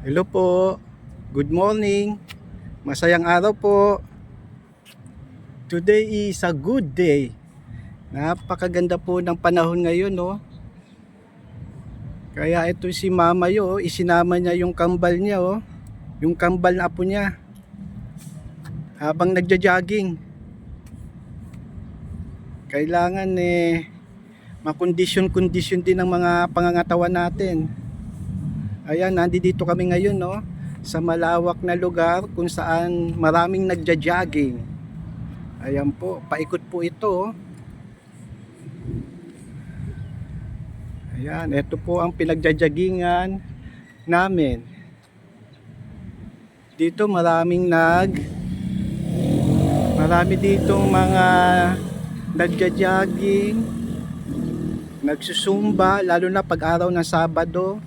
Hello po. Good morning. Masayang araw po. Today is a good day. Napakaganda po ng panahon ngayon, no? Kaya ito si Mama yo, isinama niya yung kambal niya, oh. Yung kambal na apo niya. Habang nagja-jogging. Kailangan makondisyon-kondisyon din ng mga pangangatawan natin. Ayan, nandito kami ngayon, no, sa malawak na lugar kung saan maraming nagja-jogging. Ayan po, paikot po ito. Ayan, ito po ang pinagja-joggingan namin. Dito marami ditong mga nagja-jogging, nagsusumba, lalo na pag araw ng Sabado.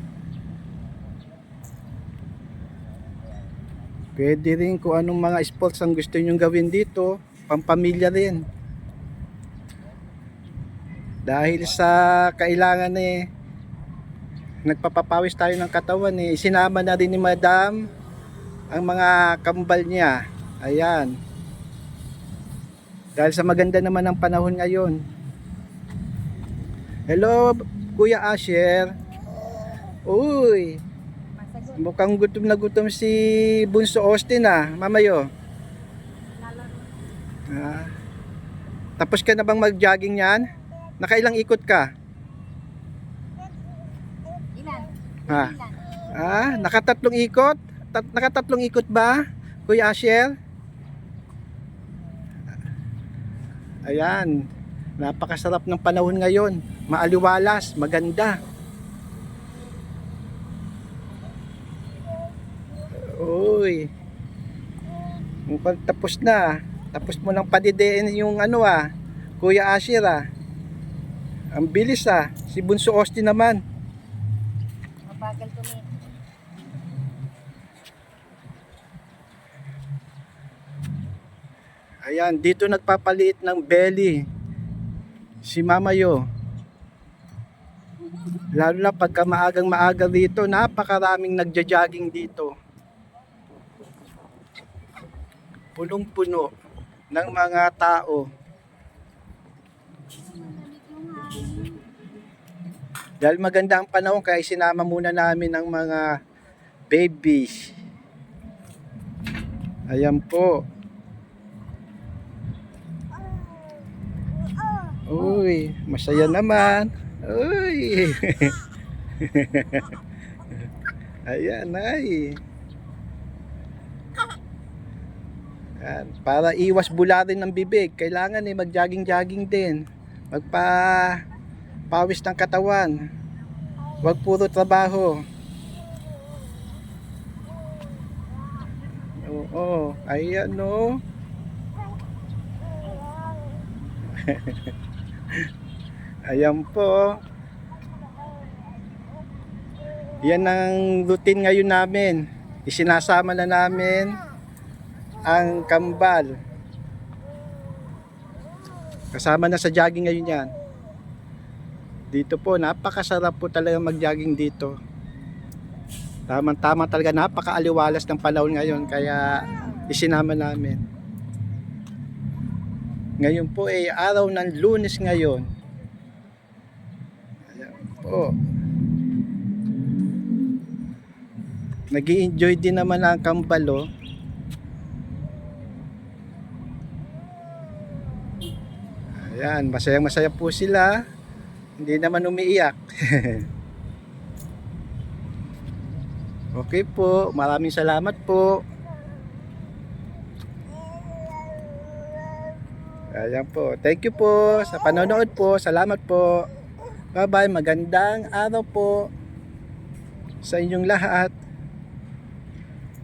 Pwede rin kung anong mga sports ang gusto nyong gawin dito, pampamilya rin. Dahil sa kailangan nagpapapawis tayo ng katawan, isinama na rin ni Madam ang mga kambal niya. Ayan. Dahil sa maganda naman ang panahon ngayon. Hello, Kuya Asher. Uy, mukhang gutom na gutom si Bunso Austin, Mamayo. Tapos ka na bang mag-jogging yan? Nakailang ikot ka? Ilan? Nakatatlong ikot? Nakatatlong ikot ba, Kuya Asher? Ayan, napakasarap ng panahon ngayon. Maaliwalas, maganda. Uy, mukhang tapos na. Tapos mo nang padidein yung Kuya Asher, Ang bilis, Si Bunso Austin naman. Mabagal kami. Ayan, dito nagpapaliit ng belly si Mama yo. Lalo na pagka maagang-maaga dito, napakaraming nagja-jogging dito. Punong-puno ng mga tao. Dahil maganda ang panahon, kaya sinama muna namin ang mga babies. Ayan po. Uy, masaya naman. Uy. Ayan, ay. Ayan, para iwas bulatin ng bibig, kailangan mag-jogging-jogging din. Magpa-pawis ng katawan. Huwag puro trabaho. Oo, ayan, no. Ayan po. Yan ang routine ngayon namin. Isinasama na namin ang kambal. Kasama na sa jogging ngayon yan. Dito po, napakasarap po talaga mag-jogging dito. Tama-tama talaga, napakaaliwalas ng panahon ngayon, kaya isinama namin. Ngayon po araw ng Lunes ngayon. Ayan po. Nag-i-enjoy din naman ang kambal, Ayan, masayang-masaya po sila. Hindi naman umiiyak. Okay po, maraming salamat po. Ayan po. Thank you po sa panonood po. Salamat po. Bye-bye. Magandang araw po sa inyong lahat.